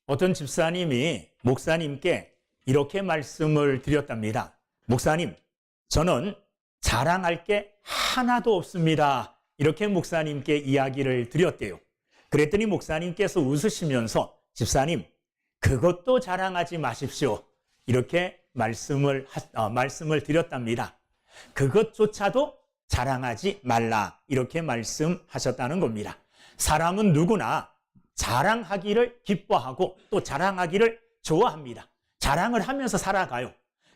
어떤 집사님이 목사님께 이렇게 말씀을 드렸답니다. 목사님, 저는 자랑할 게 하나도 없습니다. 이렇게 목사님께 이야기를 드렸대요. 그랬더니 목사님께서 웃으시면서 집사님, 그것도 자랑하지 마십시오. 이렇게 말씀을 드렸답니다. 그것조차도 자랑하지 말라. 이렇게 말씀하셨다는 겁니다. 사람은 누구나 자랑하기를 기뻐하고 또 자랑하기를 좋아합니다. 자랑을 하면서 살아가요.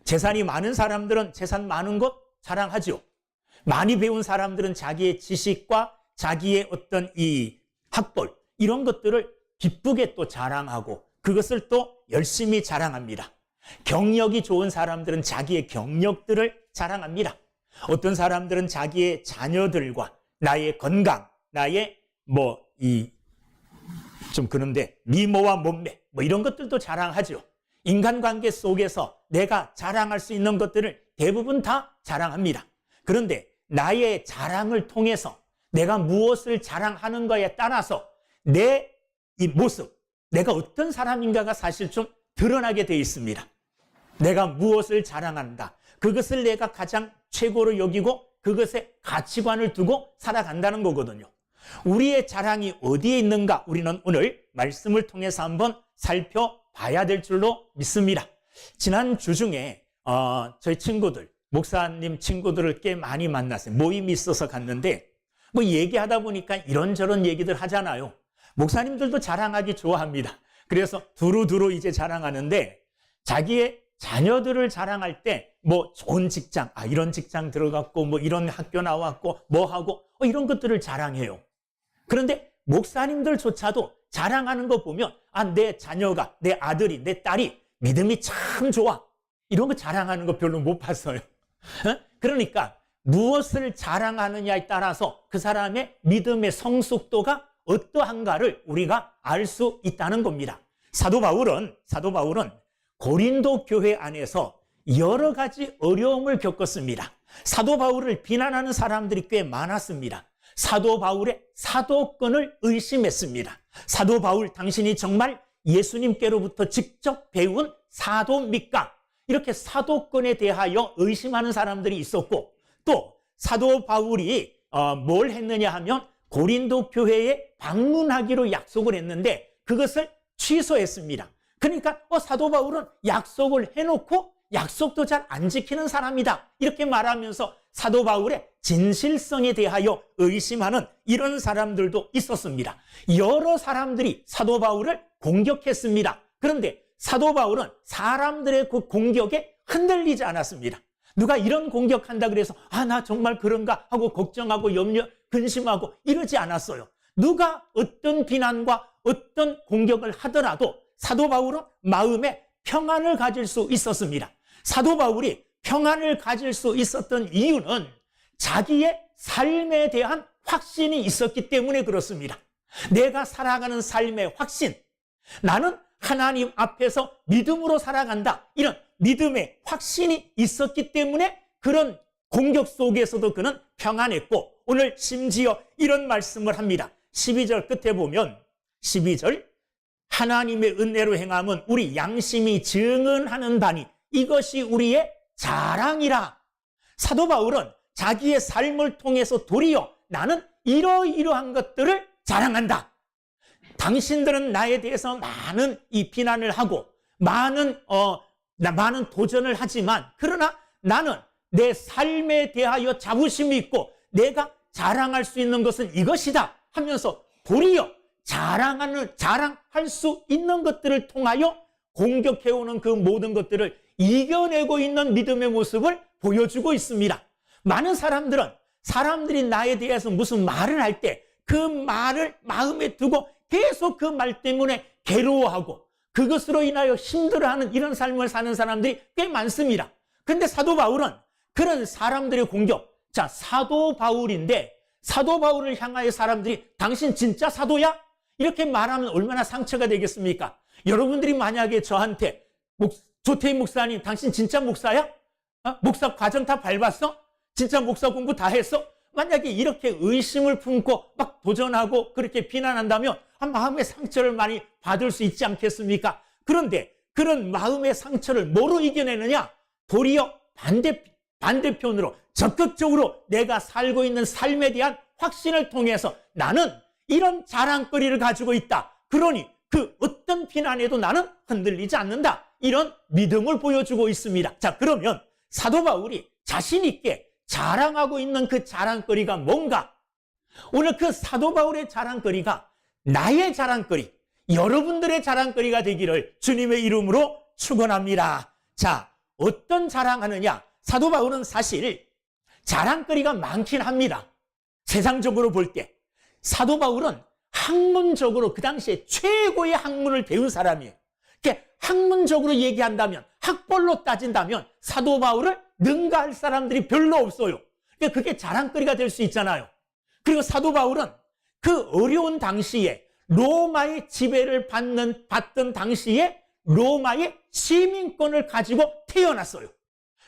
재산이 많은 사람들은 재산 많은 것 자랑하죠. 많이 배운 사람들은 자기의 지식과 자기의 어떤 이 학벌 이런 것들을 기쁘게 또 자랑하고 그것을 또 열심히 자랑합니다. 경력이 좋은 사람들은 자기의 경력들을 자랑합니다. 어떤 사람들은 자기의 자녀들과 나의 건강, 나의 좀 그런데 미모와 몸매 이런 것들도 자랑하죠. 인간관계 속에서 내가 자랑할 수 있는 것들을 대부분 다 자랑합니다. 그런데 나의 자랑을 통해서 내가 무엇을 자랑하는가에 따라서 내 이 모습, 내가 어떤 사람인가가 사실 좀 드러나게 되어 있습니다. 내가 무엇을 자랑한다. 그것을 내가 가장 최고로 여기고 그것에 가치관을 두고 살아간다는 거거든요. 우리의 자랑이 어디에 있는가 우리는 오늘 말씀을 통해서 한번 살펴봐야 될 줄로 믿습니다. 지난 주 중에 저희 친구들, 목사님 친구들을 꽤 많이 만났어요. 모임이 있어서 갔는데 얘기하다 보니까 이런저런 얘기들 하잖아요. 목사님들도 자랑하기 좋아합니다. 그래서 두루두루 이제 자랑하는데 자기의 자녀들을 자랑할 때 좋은 직장, 이런 직장 들어갔고 이런 학교 나왔고 하고 이런 것들을 자랑해요. 그런데 목사님들조차도 자랑하는 거 보면 내 자녀가, 내 아들이, 내 딸이 믿음이 참 좋아. 이런 거 자랑하는 거 별로 못 봤어요. 그러니까 무엇을 자랑하느냐에 따라서 그 사람의 믿음의 성숙도가 어떠한가를 우리가 알 수 있다는 겁니다. 사도 바울은 고린도 교회 안에서 여러 가지 어려움을 겪었습니다. 사도 바울을 비난하는 사람들이 꽤 많았습니다. 사도 바울의 사도권을 의심했습니다. 사도 바울, 당신이 정말 예수님께로부터 직접 배운 사도입니까? 이렇게 사도권에 대하여 의심하는 사람들이 있었고, 또 사도 바울이 뭘 했느냐 하면 고린도 교회에 방문하기로 약속을 했는데 그것을 취소했습니다. 그러니까 사도 바울은 약속을 해놓고 약속도 잘 안 지키는 사람이다. 이렇게 말하면서 사도 바울의 진실성에 대하여 의심하는 이런 사람들도 있었습니다. 여러 사람들이 사도 바울을 공격했습니다. 그런데 사도 바울은 사람들의 그 공격에 흔들리지 않았습니다. 누가 이런 공격한다 그래서 나 정말 그런가 하고 걱정하고 염려, 근심하고 이러지 않았어요. 누가 어떤 비난과 어떤 공격을 하더라도 사도 바울은 마음에 평안을 가질 수 있었습니다. 사도 바울이 평안을 가질 수 있었던 이유는 자기의 삶에 대한 확신이 있었기 때문에 그렇습니다. 내가 살아가는 삶의 확신, 나는 하나님 앞에서 믿음으로 살아간다. 이런 믿음의 확신이 있었기 때문에 그런 공격 속에서도 그는 평안했고, 오늘 심지어 이런 말씀을 합니다. 12절 끝에 보면 12절 하나님의 은혜로 행함은 우리 양심이 증언하는 바니 이것이 우리의 자랑이라. 사도 바울은 자기의 삶을 통해서 도리어 나는 이러이러한 것들을 자랑한다. 당신들은 나에 대해서 많은 이 비난을 하고 많은 도전을 하지만 그러나 나는 내 삶에 대하여 자부심이 있고 내가 자랑할 수 있는 것은 이것이다 하면서 도리어 자랑할 수 있는 것들을 통하여 공격해오는 그 모든 것들을 이겨내고 있는 믿음의 모습을 보여주고 있습니다. 많은 사람들은 사람들이 나에 대해서 무슨 말을 할 때 그 말을 마음에 두고 계속 그 말 때문에 괴로워하고 그것으로 인하여 힘들어하는 이런 삶을 사는 사람들이 꽤 많습니다. 그런데 사도 바울은 그런 사람들의 공격, 사도 바울인데 사도 바울을 향하여 사람들이 당신 진짜 사도야? 이렇게 말하면 얼마나 상처가 되겠습니까? 여러분들이 만약에 저한테 조태희 목사님 당신 진짜 목사야? 목사 과정 다 밟았어? 진짜 목사 공부 다 했어? 만약에 이렇게 의심을 품고 막 도전하고 그렇게 비난한다면 마음의 상처를 많이 받을 수 있지 않겠습니까? 그런데 그런 마음의 상처를 뭐로 이겨내느냐? 도리어 반대편으로 적극적으로 내가 살고 있는 삶에 대한 확신을 통해서 나는 이런 자랑거리를 가지고 있다. 그러니 그 어떤 비난에도 나는 흔들리지 않는다. 이런 믿음을 보여주고 있습니다. 자, 그러면 사도 바울이 자신 있게 자랑하고 있는 그 자랑거리가 뭔가? 오늘 그 사도 바울의 자랑거리가 나의 자랑거리, 여러분들의 자랑거리가 되기를 주님의 이름으로 축원합니다. 자, 어떤 자랑하느냐? 사도 바울은 사실 자랑거리가 많긴 합니다. 세상적으로 볼 때 사도 바울은 학문적으로 그 당시에 최고의 학문을 배운 사람이에요. 학문적으로 얘기한다면, 학벌로 따진다면 사도 바울을 능가할 사람들이 별로 없어요. 그게 자랑거리가 될 수 있잖아요. 그리고 사도 바울은 그 어려운 당시에 로마의 지배를 받던 당시에 로마의 시민권을 가지고 태어났어요.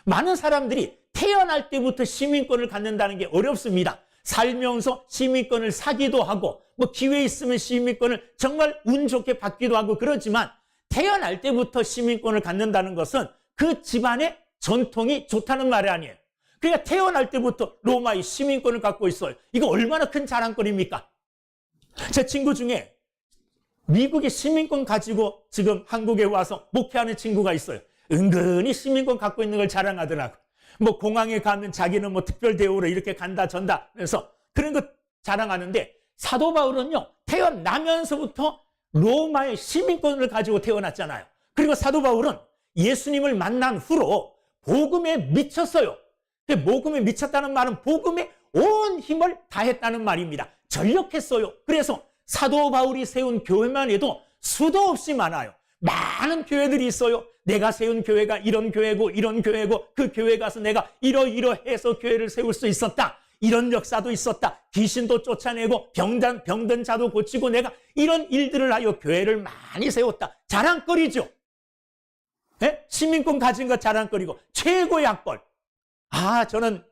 많은 사람들이 태어날 때부터 시민권을 갖는다는 게 어렵습니다. 살면서 시민권을 사기도 하고 기회 있으면 시민권을 정말 운 좋게 받기도 하고 그러지만 태어날 때부터 시민권을 갖는다는 것은 그 집안의 전통이 좋다는 말이 아니에요. 그러니까 태어날 때부터 로마의 시민권을 갖고 있어요. 이거 얼마나 큰 자랑거리입니까? 제 친구 중에 미국의 시민권 가지고 지금 한국에 와서 목회하는 친구가 있어요. 은근히 시민권 갖고 있는 걸 자랑하더라고. 공항에 가면 자기는 특별 대우로 이렇게 간다 전다 그래서 그런 거 자랑하는데 사도 바울은요, 태어나면서부터 로마의 시민권을 가지고 태어났잖아요. 그리고 사도 바울은 예수님을 만난 후로 복음에 미쳤어요. 복음에 미쳤다는 말은 복음에 온 힘을 다했다는 말입니다. 전력했어요. 그래서 사도 바울이 세운 교회만 해도 수도 없이 많아요. 많은 교회들이 있어요. 내가 세운 교회가 이런 교회고 이런 교회고 그 교회 가서 내가 이러이러해서 교회를 세울 수 있었다. 이런 역사도 있었다. 귀신도 쫓아내고 병든 자도 고치고 내가 이런 일들을 하여 교회를 많이 세웠다. 자랑거리죠. 네? 시민권 가진 것 자랑거리고 최고의 학벌. 저는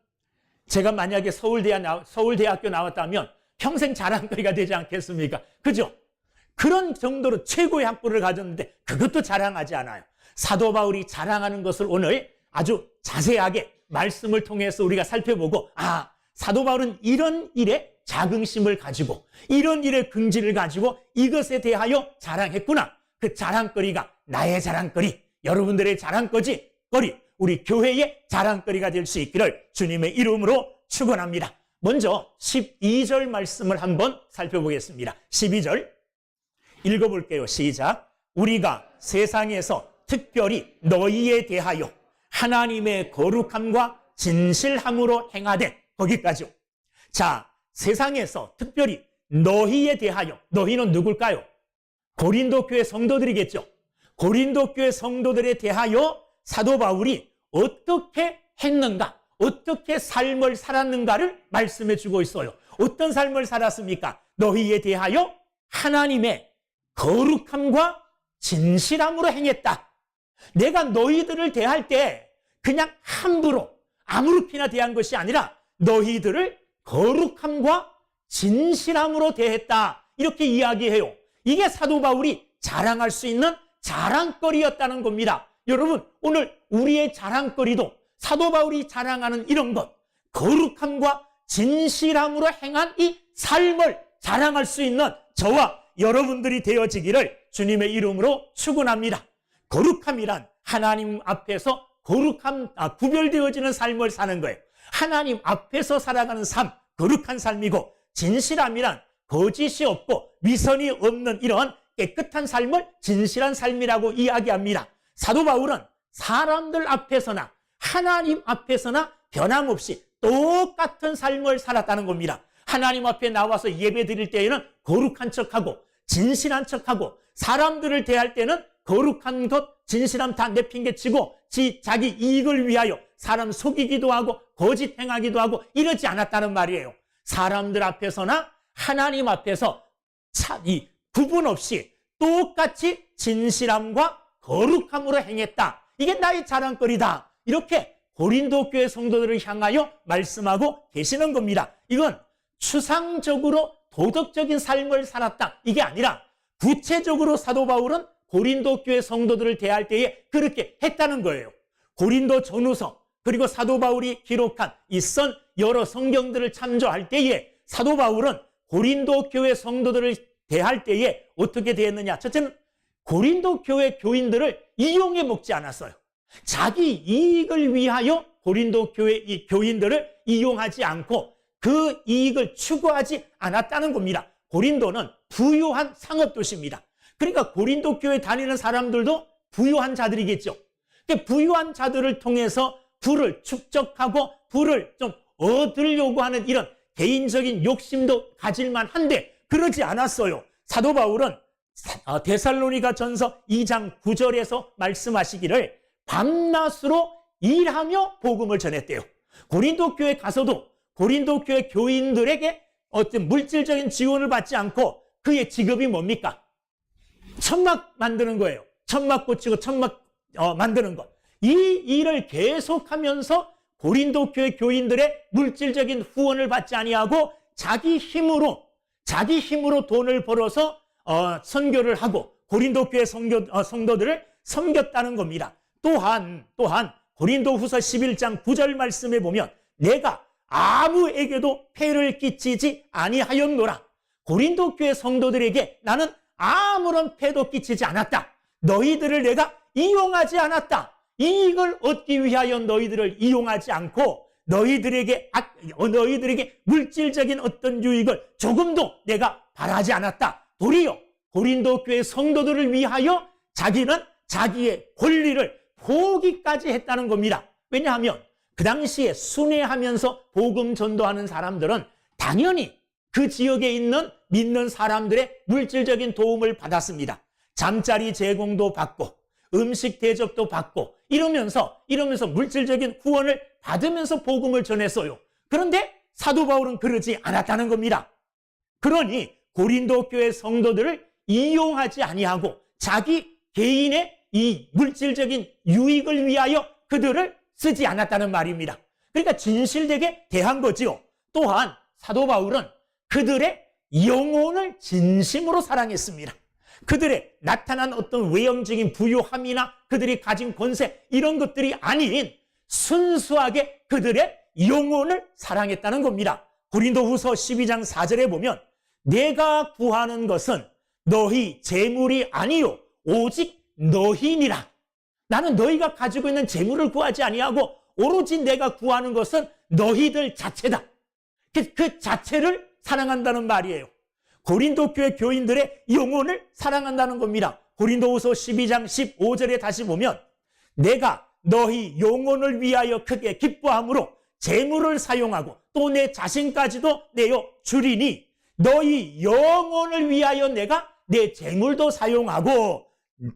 제가 만약에 서울대학교 나왔다면 평생 자랑거리가 되지 않겠습니까? 그죠? 그런 정도로 최고의 학벌을 가졌는데 그것도 자랑하지 않아요. 사도 바울이 자랑하는 것을 오늘 아주 자세하게 말씀을 통해서 우리가 살펴보고 사도 바울은 이런 일에 자긍심을 가지고 이런 일에 긍지를 가지고 이것에 대하여 자랑했구나. 그 자랑거리가 나의 자랑거리, 여러분들의 자랑거리, 우리 교회의 자랑거리가 될 수 있기를 주님의 이름으로 축원합니다. 먼저 12절 말씀을 한번 살펴보겠습니다. 12절 읽어볼게요. 시작. 우리가 세상에서 특별히 너희에 대하여 하나님의 거룩함과 진실함으로 행하되 거기까지요. 자, 세상에서 특별히 너희에 대하여, 너희는 누굴까요? 고린도 교회 성도들이겠죠. 고린도 교회 성도들에 대하여 사도 바울이 어떻게 했는가, 어떻게 삶을 살았는가를 말씀해 주고 있어요. 어떤 삶을 살았습니까? 너희에 대하여 하나님의 거룩함과 진실함으로 행했다. 내가 너희들을 대할 때 그냥 함부로 아무렇게나 대한 것이 아니라 너희들을 거룩함과 진실함으로 대했다. 이렇게 이야기해요. 이게 사도 바울이 자랑할 수 있는 자랑거리였다는 겁니다. 여러분, 오늘 우리의 자랑거리도 사도 바울이 자랑하는 이런 것, 거룩함과 진실함으로 행한 이 삶을 자랑할 수 있는 저와 여러분들이 되어지기를 주님의 이름으로 축원합니다. 거룩함이란 하나님 앞에서 구별되어지는 삶을 사는 거예요. 하나님 앞에서 살아가는 삶, 거룩한 삶이고, 진실함이란 거짓이 없고 위선이 없는 이런 깨끗한 삶을 진실한 삶이라고 이야기합니다. 사도 바울은 사람들 앞에서나 하나님 앞에서나 변함없이 똑같은 삶을 살았다는 겁니다. 하나님 앞에 나와서 예배 드릴 때에는 거룩한 척하고 진실한 척하고, 사람들을 대할 때는 거룩한 것, 진실함 다 내팽개치고 자기 이익을 위하여 사람 속이기도 하고 거짓 행하기도 하고 이러지 않았다는 말이에요. 사람들 앞에서나 하나님 앞에서 이 구분 없이 똑같이 진실함과 거룩함으로 행했다. 이게 나의 자랑거리다. 이렇게 고린도 교회 성도들을 향하여 말씀하고 계시는 겁니다. 이건 추상적으로 도덕적인 삶을 살았다. 이게 아니라 구체적으로 사도 바울은 고린도 교회 성도들을 대할 때에 그렇게 했다는 거예요. 고린도 전후서 그리고 사도 바울이 기록한 이 선 여러 성경들을 참조할 때에 사도 바울은 고린도 교회 성도들을 대할 때에 어떻게 대했느냐. 첫째는 고린도 교회 교인들을 이용해 먹지 않았어요. 자기 이익을 위하여 고린도 교회 이 교인들을 이용하지 않고 그 이익을 추구하지 않았다는 겁니다. 고린도는 부유한 상업도시입니다. 그러니까 고린도 교회 다니는 사람들도 부유한 자들이겠죠. 부유한 자들을 통해서 부를 축적하고 부를 좀 얻으려고 하는 이런 개인적인 욕심도 가질만 한데 그러지 않았어요. 사도 바울은 데살로니가 전서 2장 9절에서 말씀하시기를 밤낮으로 일하며 복음을 전했대요. 고린도 교회 가서도 고린도 교회 교인들에게 어떤 물질적인 지원을 받지 않고 그의 직업이 뭡니까? 천막 만드는 거예요. 천막 고치고 천막 만드는 것. 이 일을 계속하면서 고린도 교회 교인들의 물질적인 후원을 받지 아니하고 자기 힘으로 돈을 벌어서 선교를 하고 고린도 교회 성도들을 섬겼다는 겁니다. 또한 고린도후서 11장 9절 말씀에 보면 내가 아무에게도 폐를 끼치지 아니하였노라. 고린도 교회 성도들에게 나는 아무런 폐도 끼치지 않았다. 너희들을 내가 이용하지 않았다. 이익을 얻기 위하여 너희들을 이용하지 않고 너희들에게 물질적인 어떤 유익을 조금도 내가 바라지 않았다. 도리어 고린도 교회 성도들을 위하여 자기는 자기의 권리를 포기까지 했다는 겁니다. 왜냐하면 그 당시에 순회하면서 복음 전도하는 사람들은 당연히 그 지역에 있는 믿는 사람들의 물질적인 도움을 받았습니다. 잠자리 제공도 받고 음식 대접도 받고 이러면서 물질적인 후원을 받으면서 복음을 전했어요. 그런데 사도 바울은 그러지 않았다는 겁니다. 그러니 고린도 교회 성도들을 이용하지 아니하고 자기 개인의 이 물질적인 유익을 위하여 그들을 쓰지 않았다는 말입니다. 그러니까 진실되게 대한 거지요. 또한 사도 바울은 그들의 영혼을 진심으로 사랑했습니다. 그들의 나타난 어떤 외형적인 부유함이나 그들이 가진 권세 이런 것들이 아닌 순수하게 그들의 영혼을 사랑했다는 겁니다. 고린도후서 12장 4절에 보면 내가 구하는 것은 너희 재물이 아니요 오직 너희니라. 나는 너희가 가지고 있는 재물을 구하지 아니하고 오로지 내가 구하는 것은 너희들 자체다. 그 자체를 사랑한다는 말이에요. 고린도 교회 교인들의 영혼을 사랑한다는 겁니다. 고린도후서 12장 15절에 다시 보면 내가 너희 영혼을 위하여 크게 기뻐함으로 재물을 사용하고 또 내 자신까지도 내어 주리니 너희 영혼을 위하여 내가 내 재물도 사용하고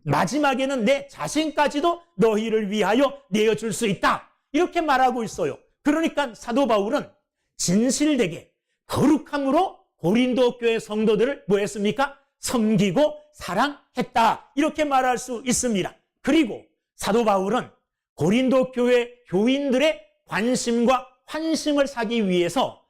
마지막에는 내 자신까지도 너희를 위하여 내어줄 수 있다. 이렇게 말하고 있어요. 그러니까 사도 바울은 진실되게 거룩함으로 고린도 교회 성도들을 뭐 했습니까? 섬기고 사랑했다. 이렇게 말할 수 있습니다. 그리고 사도 바울은 고린도 교회 교인들의 관심과 환심을 사기 위해서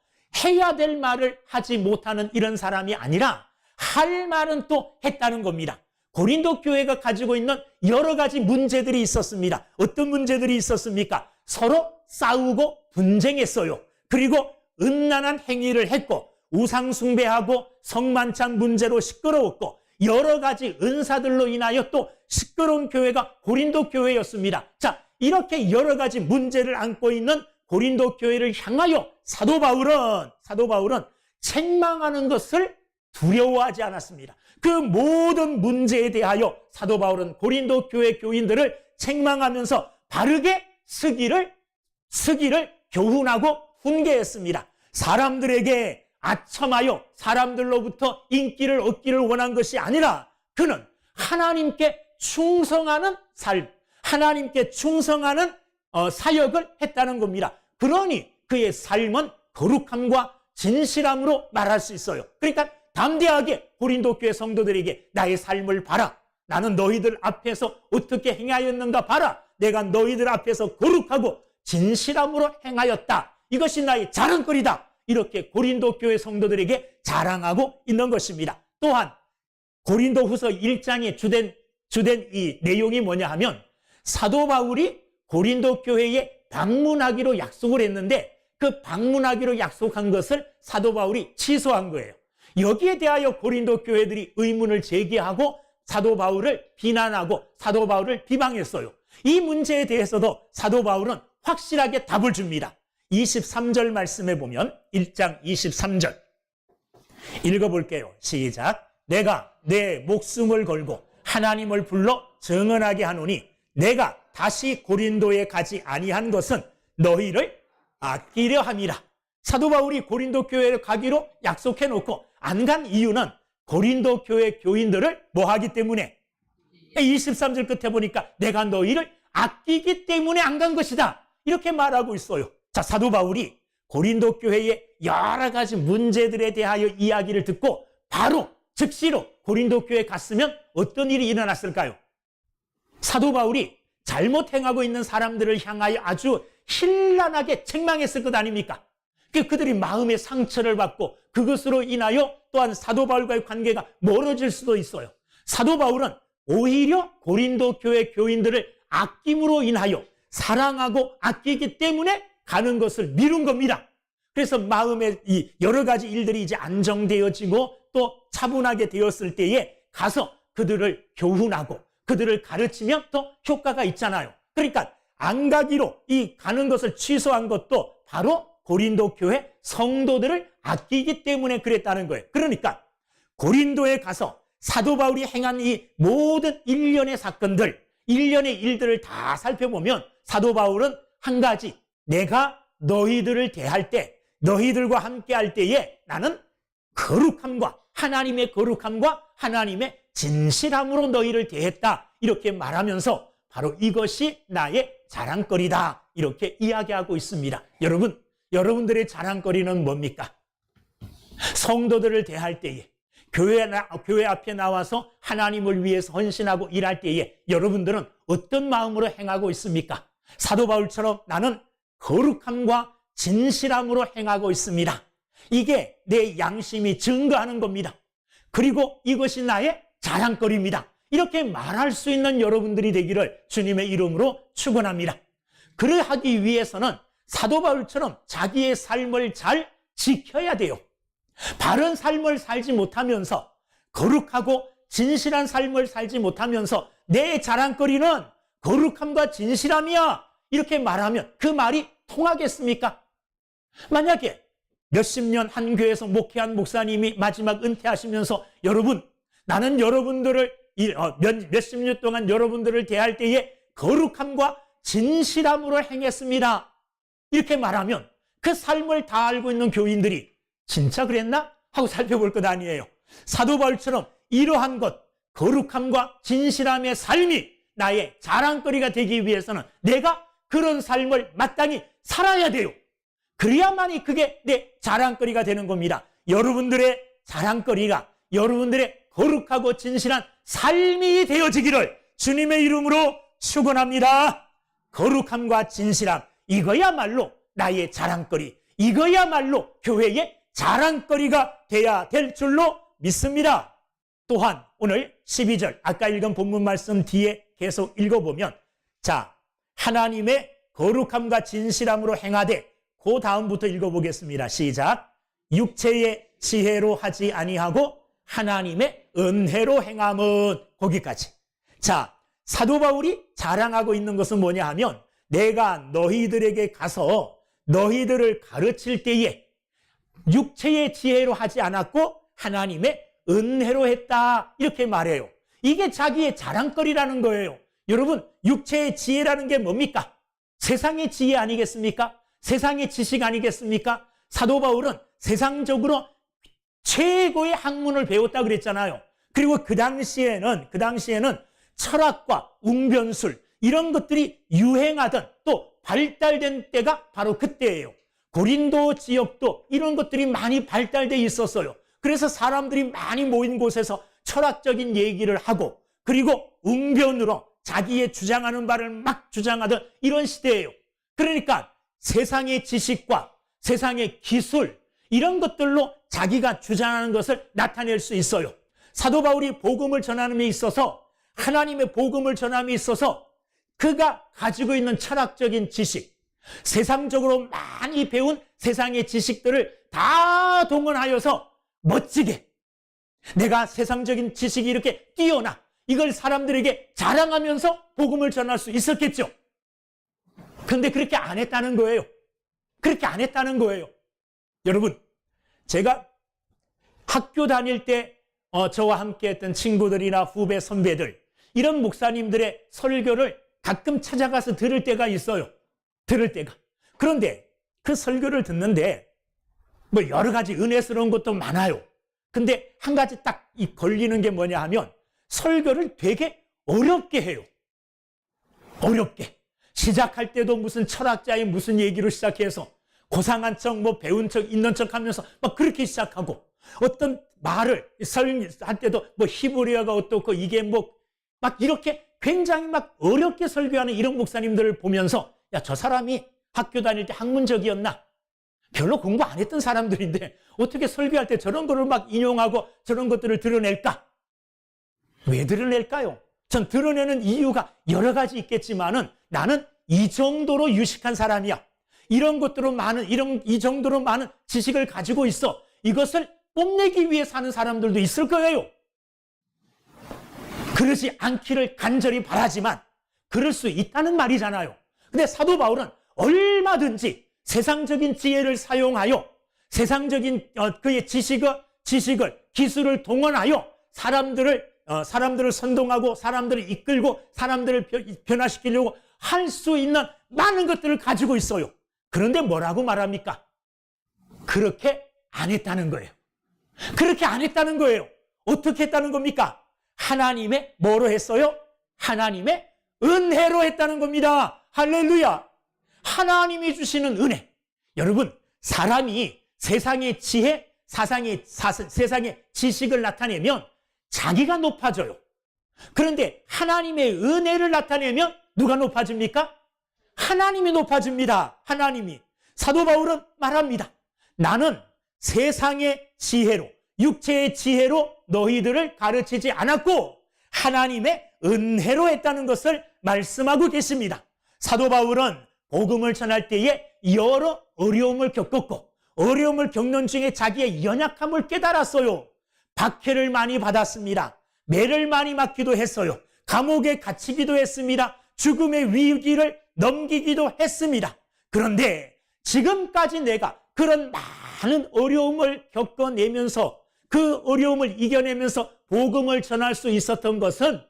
해야 될 말을 하지 못하는 이런 사람이 아니라 할 말은 또 했다는 겁니다. 고린도 교회가 가지고 있는 여러 가지 문제들이 있었습니다. 어떤 문제들이 있었습니까? 서로 싸우고 분쟁했어요. 그리고 음란한 행위를 했고 우상 숭배하고 성만찬 문제로 시끄러웠고 여러 가지 은사들로 인하여 또 시끄러운 교회가 고린도 교회였습니다. 자, 이렇게 여러 가지 문제를 안고 있는 고린도 교회를 향하여 사도 바울은 책망하는 것을 두려워하지 않았습니다. 그 모든 문제에 대하여 사도 바울은 고린도 교회 교인들을 책망하면서 바르게 쓰기를 교훈하고 훈계했습니다. 사람들에게 아첨하여 사람들로부터 인기를 얻기를 원한 것이 아니라 그는 하나님께 충성하는 삶, 하나님께 충성하는 사역을 했다는 겁니다. 그러니 그의 삶은 거룩함과 진실함으로 말할 수 있어요. 그러니까 담대하게 고린도 교회 성도들에게 나의 삶을 봐라. 나는 너희들 앞에서 어떻게 행하였는가 봐라. 내가 너희들 앞에서 거룩하고 진실함으로 행하였다. 이것이 나의 자랑거리다. 이렇게 고린도 교회 성도들에게 자랑하고 있는 것입니다. 또한 고린도후서 1장의 주된 이 내용이 뭐냐 하면 사도 바울이 고린도 교회에 방문하기로 약속을 했는데 그 방문하기로 약속한 것을 사도 바울이 취소한 거예요. 여기에 대하여 고린도 교회들이 의문을 제기하고 사도 바울을 비난하고 사도 바울을 비방했어요. 이 문제에 대해서도 사도 바울은 확실하게 답을 줍니다. 23절 말씀에 보면 1장 23절 읽어볼게요. 시작. 내가 내 목숨을 걸고 하나님을 불러 증언하게 하노니 내가 다시 고린도에 가지 아니한 것은 너희를 아끼려 함이라. 사도 바울이 고린도 교회에 가기로 약속해 놓고 안 간 이유는 고린도 교회 교인들을 뭐 하기 때문에 23절 끝에 보니까 내가 너희를 아끼기 때문에 안 간 것이다 이렇게 말하고 있어요. 자, 사도 바울이 고린도 교회의 여러 가지 문제들에 대하여 이야기를 듣고 바로 즉시로 고린도 교회에 갔으면 어떤 일이 일어났을까요? 사도 바울이 잘못 행하고 있는 사람들을 향하여 아주 현란하게 책망했을 것 아닙니까? 그들이 마음의 상처를 받고 그것으로 인하여 또한 사도 바울과의 관계가 멀어질 수도 있어요. 사도 바울은 오히려 고린도 교회 교인들을 아낌으로 인하여 사랑하고 아끼기 때문에 가는 것을 미룬 겁니다. 그래서 마음에 이 여러 가지 일들이 이제 안정되어지고 또 차분하게 되었을 때에 가서 그들을 교훈하고 그들을 가르치면 또 효과가 있잖아요. 그러니까 안 가기로 이 가는 것을 취소한 것도 바로 고린도 교회 성도들을 아끼기 때문에 그랬다는 거예요. 그러니까 고린도에 가서 사도 바울이 행한 이 모든 일련의 사건들, 일련의 일들을 다 살펴보면 사도 바울은 한 가지, 내가 너희들을 대할 때, 너희들과 함께 할 때에 나는 거룩함과 하나님의 거룩함과 하나님의 진실함으로 너희를 대했다 이렇게 말하면서 바로 이것이 나의 자랑거리다 이렇게 이야기하고 있습니다. 여러분들의 자랑거리는 뭡니까? 성도들을 대할 때에 교회 앞에 나와서 하나님을 위해서 헌신하고 일할 때에 여러분들은 어떤 마음으로 행하고 있습니까? 사도 바울처럼 나는 거룩함과 진실함으로 행하고 있습니다. 이게 내 양심이 증거하는 겁니다. 그리고 이것이 나의 자랑거리입니다. 이렇게 말할 수 있는 여러분들이 되기를 주님의 이름으로 축원합니다. 그러하기 위해서는 사도 바울처럼 자기의 삶을 잘 지켜야 돼요. 바른 삶을 살지 못하면서 거룩하고 진실한 삶을 살지 못하면서 내 자랑거리는 거룩함과 진실함이야 이렇게 말하면 그 말이 통하겠습니까? 만약에 몇십 년 한 교회에서 목회한 목사님이 마지막 은퇴하시면서 여러분 나는 여러분들을 몇십 년 동안 여러분들을 대할 때에 거룩함과 진실함으로 행했습니다 이렇게 말하면 그 삶을 다 알고 있는 교인들이 진짜 그랬나? 하고 살펴볼 것 아니에요. 사도 바울처럼 이러한 것, 거룩함과 진실함의 삶이 나의 자랑거리가 되기 위해서는 내가 그런 삶을 마땅히 살아야 돼요. 그래야만이 그게 내 자랑거리가 되는 겁니다. 여러분들의 자랑거리가 여러분들의 거룩하고 진실한 삶이 되어지기를 주님의 이름으로 축원합니다. 거룩함과 진실함, 이거야말로 나의 자랑거리, 이거야말로 교회의 자랑거리가 돼야 될 줄로 믿습니다. 또한 오늘 12절 아까 읽은 본문 말씀 뒤에 계속 읽어보면 자, 하나님의 거룩함과 진실함으로 행하되 그 다음부터 읽어보겠습니다. 시작. 육체의 지혜로 하지 아니하고 하나님의 은혜로 행함은 거기까지. 자, 사도 바울이 자랑하고 있는 것은 뭐냐 하면 내가 너희들에게 가서 너희들을 가르칠 때에 육체의 지혜로 하지 않았고 하나님의 은혜로 했다 이렇게 말해요. 이게 자기의 자랑거리라는 거예요. 여러분 육체의 지혜라는 게 뭡니까? 세상의 지혜 아니겠습니까? 세상의 지식 아니겠습니까? 사도 바울은 세상적으로 최고의 학문을 배웠다 그랬잖아요. 그리고 그 당시에는 철학과 웅변술 이런 것들이 유행하던 또 발달된 때가 바로 그때예요. 고린도 지역도 이런 것들이 많이 발달돼 있었어요. 그래서 사람들이 많이 모인 곳에서 철학적인 얘기를 하고 그리고 웅변으로 자기의 주장하는 바를 막 주장하던 이런 시대예요. 그러니까 세상의 지식과 세상의 기술 이런 것들로 자기가 주장하는 것을 나타낼 수 있어요. 사도 바울이 복음을 전함에 있어서, 하나님의 복음을 전함에 있어서 그가 가지고 있는 철학적인 지식, 세상적으로 많이 배운 세상의 지식들을 다 동원하여서 멋지게, 내가 세상적인 지식이 이렇게 뛰어나, 이걸 사람들에게 자랑하면서 복음을 전할 수 있었겠죠. 그런데 그렇게 안 했다는 거예요. 그렇게 안 했다는 거예요. 여러분, 제가 학교 다닐 때 저와 함께 했던 친구들이나 후배, 선배들, 이런 목사님들의 설교를 가끔 찾아가서 들을 때가 있어요. 들을 때가. 그런데 그 설교를 듣는데 뭐 여러 가지 은혜스러운 것도 많아요. 근데 한 가지 딱 걸리는 게 뭐냐 하면 설교를 되게 어렵게 해요. 어렵게. 시작할 때도 무슨 철학자의 무슨 얘기로 시작해서 고상한 척, 뭐 배운 척, 있는 척 하면서 막 그렇게 시작하고, 어떤 말을 설교할 때도 뭐 히브리어가 어떻고 이게 뭐 막 이렇게 굉장히 막 어렵게 설교하는 이런 목사님들을 보면서, 야, 저 사람이 학교 다닐 때 학문적이었나? 별로 공부 안 했던 사람들인데 어떻게 설교할 때 저런 거를 막 인용하고 저런 것들을 드러낼까? 왜 드러낼까요? 전 드러내는 이유가 여러 가지 있겠지만은 나는 이 정도로 유식한 사람이야. 이런 것들로 많은, 이 정도로 많은 지식을 가지고 있어. 이것을 뽐내기 위해 사는 사람들도 있을 거예요. 그러지 않기를 간절히 바라지만 그럴 수 있다는 말이잖아요. 근데 사도 바울은 얼마든지 세상적인 지혜를 사용하여 세상적인 그의 지식을, 기술을 동원하여 사람들을 선동하고 사람들을 이끌고 사람들을 변화시키려고 할 수 있는 많은 것들을 가지고 있어요. 그런데 뭐라고 말합니까? 그렇게 안 했다는 거예요. 그렇게 안 했다는 거예요. 어떻게 했다는 겁니까? 하나님의 뭐로 했어요? 하나님의 은혜로 했다는 겁니다. 할렐루야. 하나님이 주시는 은혜. 여러분, 사람이 세상의 지혜, 세상의 지식을 나타내면 자기가 높아져요. 그런데 하나님의 은혜를 나타내면 누가 높아집니까? 하나님이 높아집니다. 하나님이. 사도 바울은 말합니다. 나는 세상의 지혜로, 육체의 지혜로 너희들을 가르치지 않았고 하나님의 은혜로 했다는 것을 말씀하고 계십니다. 사도 바울은 복음을 전할 때에 여러 어려움을 겪었고 어려움을 겪는 중에 자기의 연약함을 깨달았어요. 박해를 많이 받았습니다. 매를 많이 맞기도 했어요. 감옥에 갇히기도 했습니다. 죽음의 위기를 넘기기도 했습니다. 그런데 지금까지 내가 그런 많은 어려움을 겪어내면서 그 어려움을 이겨내면서 복음을 전할 수 있었던 것은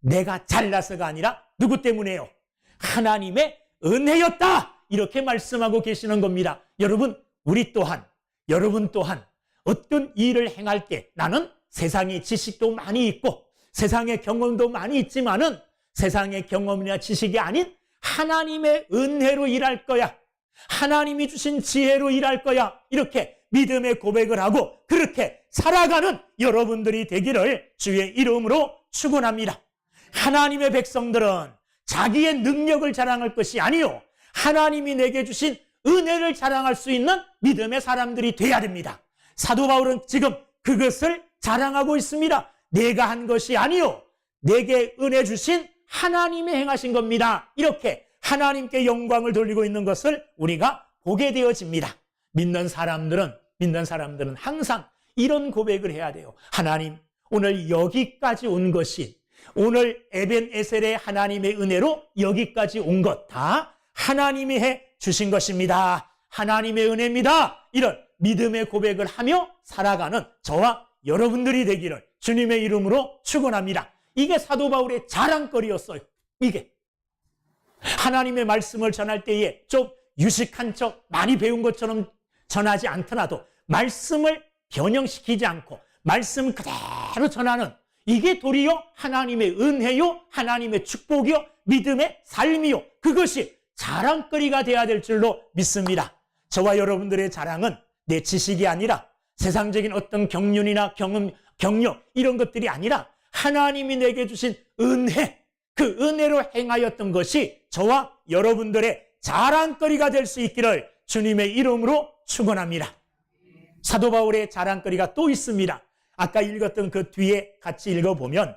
내가 잘나서가 아니라 누구 때문에요? 하나님의 은혜였다. 이렇게 말씀하고 계시는 겁니다. 여러분, 여러분 또한 어떤 일을 행할 때 나는 세상의 지식도 많이 있고 세상의 경험도 많이 있지만은 세상의 경험이나 지식이 아닌 하나님의 은혜로 일할 거야. 하나님이 주신 지혜로 일할 거야. 이렇게 믿음의 고백을 하고 그렇게 살아가는 여러분들이 되기를 주의 이름으로 축원합니다. 하나님의 백성들은 자기의 능력을 자랑할 것이 아니요 하나님이 내게 주신 은혜를 자랑할 수 있는 믿음의 사람들이 돼야 됩니다. 사도 바울은 지금 그것을 자랑하고 있습니다. 내가 한 것이 아니요 내게 은혜 주신 하나님이 행하신 겁니다. 이렇게 하나님께 영광을 돌리고 있는 것을 우리가 보게 되어집니다. 믿는 사람들은 항상 이런 고백을 해야 돼요. 하나님, 오늘 여기까지 온 것이 오늘 에벤에셀의 하나님의 은혜로 여기까지 온 것 다 하나님이 해 주신 것입니다. 하나님의 은혜입니다. 이런 믿음의 고백을 하며 살아가는 저와 여러분들이 되기를 주님의 이름으로 축원합니다. 이게 사도 바울의 자랑거리였어요. 이게 하나님의 말씀을 전할 때에 좀 유식한 척 많이 배운 것처럼 전하지 않더라도 말씀을 변형시키지 않고 말씀 그대로 전하는 이게 도리어 하나님의 은혜요 하나님의 축복이요 믿음의 삶이요 그것이 자랑거리가 되어야 될 줄로 믿습니다. 저와 여러분들의 자랑은 내 지식이 아니라 세상적인 어떤 경륜이나 경력 이런 것들이 아니라 하나님이 내게 주신 은혜, 그 은혜로 행하였던 것이 저와 여러분들의 자랑거리가 될 수 있기를 주님의 이름으로 축원합니다. 사도 바울의 자랑거리가 또 있습니다. 아까 읽었던 그 뒤에 같이 읽어보면,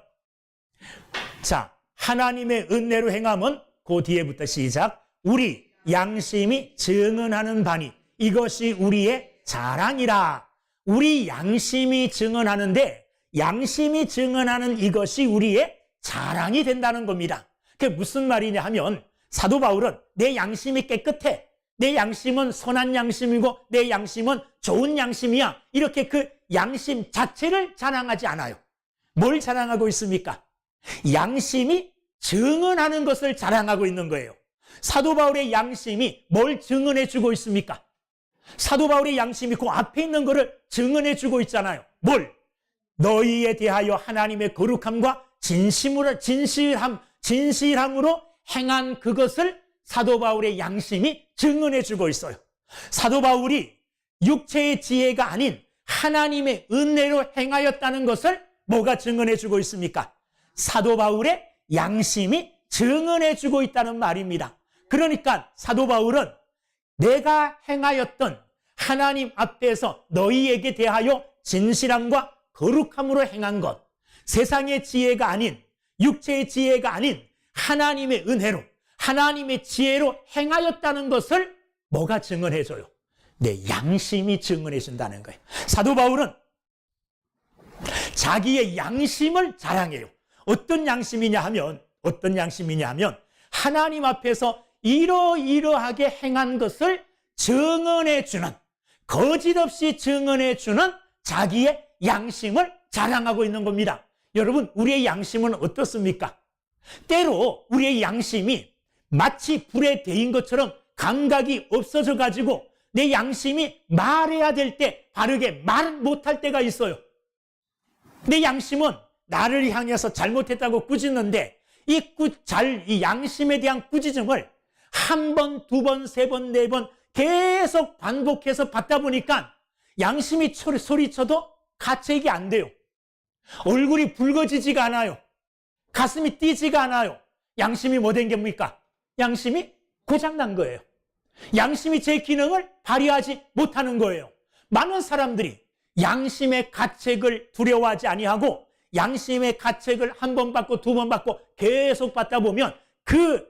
자, 하나님의 은혜로 행함은 그 뒤에부터 시작. 우리 양심이 증언하는 바니 이것이 우리의 자랑이라. 우리 양심이 증언하는데, 양심이 증언하는 이것이 우리의 자랑이 된다는 겁니다. 그게 무슨 말이냐 하면, 사도 바울은 내 양심이 깨끗해, 내 양심은 선한 양심이고 내 양심은 좋은 양심이야, 이렇게 그 양심 자체를 자랑하지 않아요. 뭘 자랑하고 있습니까? 양심이 증언하는 것을 자랑하고 있는 거예요. 사도 바울의 양심이 뭘 증언해 주고 있습니까? 사도 바울의 양심이 그 앞에 있는 것을 증언해 주고 있잖아요. 뭘? 너희에 대하여 하나님의 거룩함과 진실함으로 행한 그것을 사도 바울의 양심이 증언해 주고 있어요. 사도 바울이 육체의 지혜가 아닌 하나님의 은혜로 행하였다는 것을 뭐가 증언해 주고 있습니까? 사도 바울의 양심이 증언해 주고 있다는 말입니다. 그러니까 사도 바울은 내가 행하였던 하나님 앞에서 너희에게 대하여 진실함과 거룩함으로 행한 것, 세상의 지혜가 아닌, 육체의 지혜가 아닌 하나님의 은혜로, 하나님의 지혜로 행하였다는 것을 뭐가 증언해줘요? 내 양심이 증언해준다는 거예요. 사도 바울은 자기의 양심을 자랑해요. 어떤 양심이냐 하면 하나님 앞에서 이러이러하게 행한 것을 증언해주는, 거짓없이 증언해주는 자기의 양심을 자랑하고 있는 겁니다. 여러분, 우리의 양심은 어떻습니까? 때로 우리의 양심이 마치 불에 데인 것처럼 감각이 없어져 가지고 내 양심이 말해야 될 때 바르게 말 못할 때가 있어요. 내 양심은 나를 향해서 잘못했다고 꾸짖는데 이 양심에 대한 꾸짖음을 한 번, 두 번, 세 번, 네 번 계속 반복해서 받다 보니까 양심이 소리쳐도 가책이 안 돼요. 얼굴이 붉어지지가 않아요. 가슴이 뛰지가 않아요. 양심이 뭐 된 겁니까? 양심이 고장난 거예요. 양심이 제 기능을 발휘하지 못하는 거예요. 많은 사람들이 양심의 가책을 두려워하지 아니하고 양심의 가책을 한 번 받고 두 번 받고 계속 받다 보면 그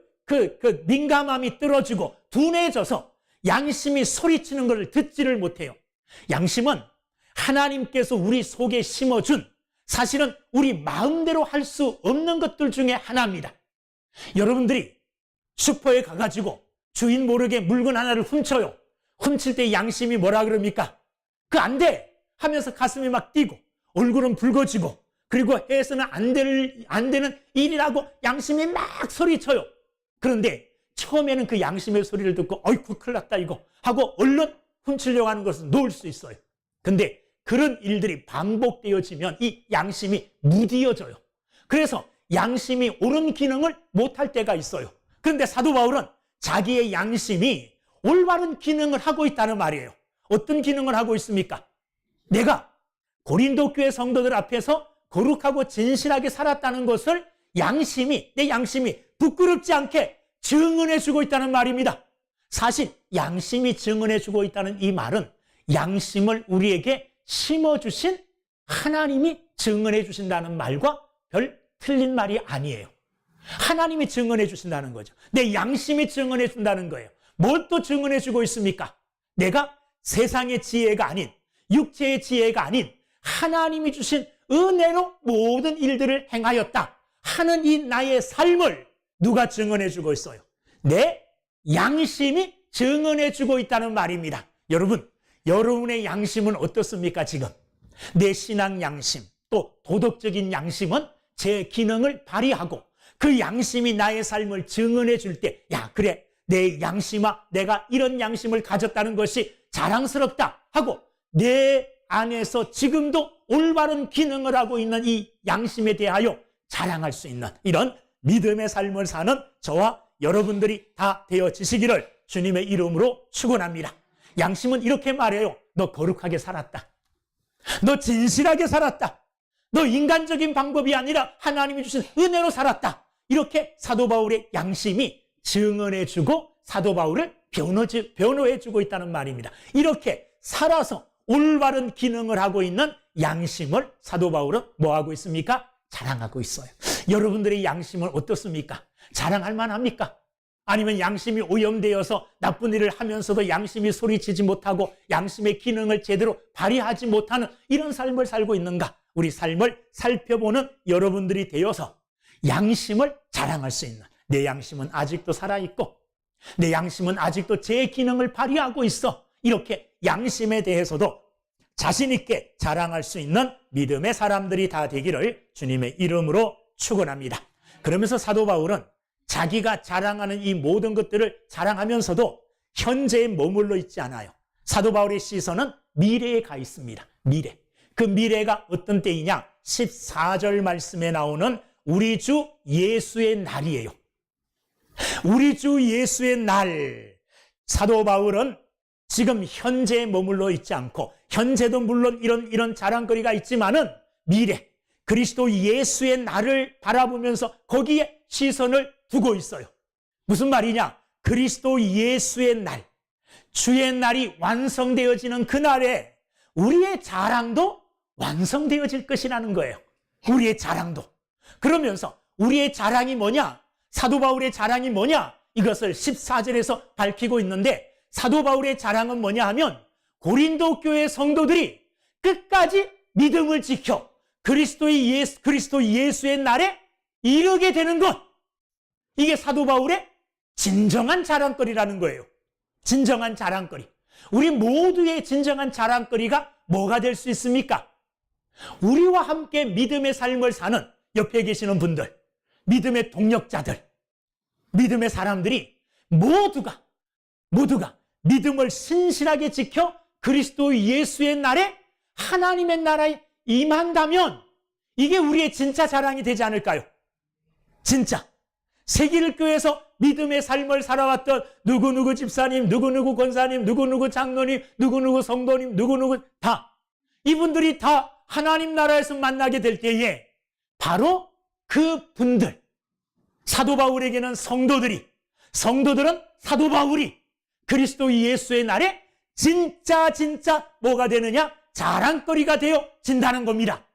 민감함이 떨어지고 둔해져서 양심이 소리치는 것을 듣지를 못해요. 양심은 하나님께서 우리 속에 심어준, 사실은 우리 마음대로 할 수 없는 것들 중에 하나입니다. 여러분들이 슈퍼에 가가지고 주인 모르게 물건 하나를 훔쳐요. 훔칠 때 양심이 뭐라 그럽니까? 그 안 돼! 하면서 가슴이 막 뛰고 얼굴은 붉어지고, 그리고 해서는 안 되는 일이라고 양심이 막 소리쳐요. 그런데 처음에는 그 양심의 소리를 듣고 어이쿠 큰일 났다 이거 하고 얼른 훔치려고 하는 것은 놓을 수 있어요. 근데 그런 일들이 반복되어지면 이 양심이 무디어져요. 그래서 양심이 옳은 기능을 못할 때가 있어요. 그런데 사도 바울은 자기의 양심이 올바른 기능을 하고 있다는 말이에요. 어떤 기능을 하고 있습니까? 내가 고린도 교회 성도들 앞에서 거룩하고 진실하게 살았다는 것을 내 양심이 부끄럽지 않게 증언해주고 있다는 말입니다. 사실 양심이 증언해주고 있다는 이 말은 양심을 우리에게 심어주신 하나님이 증언해주신다는 말과 별 틀린 말이 아니에요. 하나님이 증언해주신다는 거죠. 내 양심이 증언해준다는 거예요. 뭘 또 증언해주고 있습니까? 내가 세상의 지혜가 아닌, 육체의 지혜가 아닌 하나님이 주신 은혜로 모든 일들을 행하였다 하는 이 나의 삶을 누가 증언해주고 있어요? 내 양심이 증언해주고 있다는 말입니다. 여러분, 여러분의 양심은 어떻습니까? 지금 내 신앙 양심, 또 도덕적인 양심은 제 기능을 발휘하고 그 양심이 나의 삶을 증언해 줄 때, 야, 그래, 내 양심아, 내가 이런 양심을 가졌다는 것이 자랑스럽다 하고 내 안에서 지금도 올바른 기능을 하고 있는 이 양심에 대하여 자랑할 수 있는 이런 믿음의 삶을 사는 저와 여러분들이 다 되어지시기를 주님의 이름으로 축원합니다. 양심은 이렇게 말해요. 너 거룩하게 살았다. 너 진실하게 살았다. 너 인간적인 방법이 아니라 하나님이 주신 은혜로 살았다. 이렇게 사도 바울의 양심이 증언해주고 사도 바울을 변호해주고 있다는 말입니다. 이렇게 살아서 올바른 기능을 하고 있는 양심을 사도 바울은 뭐 하고 있습니까? 자랑하고 있어요. 여러분들의 양심은 어떻습니까? 자랑할 만합니까? 아니면 양심이 오염되어서 나쁜 일을 하면서도 양심이 소리치지 못하고 양심의 기능을 제대로 발휘하지 못하는 이런 삶을 살고 있는가? 우리 삶을 살펴보는 여러분들이 되어서 양심을 자랑할 수 있는, 내 양심은 아직도 살아있고 내 양심은 아직도 제 기능을 발휘하고 있어, 이렇게 양심에 대해서도 자신 있게 자랑할 수 있는 믿음의 사람들이 다 되기를 주님의 이름으로 축원합니다. 그러면서 사도 바울은 자기가 자랑하는 이 모든 것들을 자랑하면서도 현재에 머물러 있지 않아요. 사도 바울의 시선은 미래에 가 있습니다. 미래. 그 미래가 어떤 때이냐? 14절 말씀에 나오는 우리 주 예수의 날이에요. 우리 주 예수의 날. 사도 바울은 지금 현재에 머물러 있지 않고, 현재도 물론 이런 자랑거리가 있지만은 미래, 그리스도 예수의 날을 바라보면서 거기에 시선을 두고 있어요. 무슨 말이냐? 그리스도 예수의 날, 주의 날이 완성되어지는 그날에 우리의 자랑도 완성되어질 것이라는 거예요. 우리의 자랑도. 그러면서 우리의 자랑이 뭐냐? 사도 바울의 자랑이 뭐냐? 이것을 14절에서 밝히고 있는데, 사도 바울의 자랑은 뭐냐 하면 고린도 교회 성도들이 끝까지 믿음을 지켜 그리스도 예수의 날에 이르게 되는 것, 이게 사도 바울의 진정한 자랑거리라는 거예요. 진정한 자랑거리. 우리 모두의 진정한 자랑거리가 뭐가 될 수 있습니까? 우리와 함께 믿음의 삶을 사는 옆에 계시는 분들, 믿음의 동력자들, 믿음의 사람들이 모두가 믿음을 신실하게 지켜 그리스도 예수의 날에 하나님의 나라에 임한다면 이게 우리의 진짜 자랑이 되지 않을까요? 진짜 세길교회에서 믿음의 삶을 살아왔던 누구누구 집사님, 누구누구 권사님, 누구누구 장로님, 누구누구 성도님, 누구누구 다, 이분들이 다 하나님 나라에서 만나게 될 때에 바로 그 분들, 사도 바울에게는 성도들은 사도 바울이 그리스도 예수의 날에 진짜 뭐가 되느냐? 자랑거리가 되어진다는 겁니다.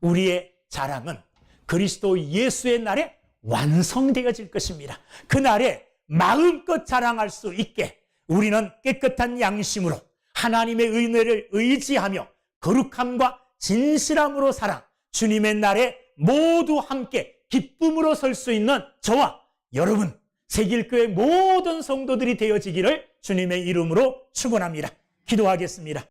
우리의 자랑은 그리스도 예수의 날에 완성되어질 것입니다. 그날에 마음껏 자랑할 수 있게 우리는 깨끗한 양심으로 하나님의 은혜를 의지하며 거룩함과 진실함으로 살아 주님의 날에 모두 함께 기쁨으로 설 수 있는 저와 여러분, 세길교회 모든 성도들이 되어지기를 주님의 이름으로 축원합니다. 기도하겠습니다.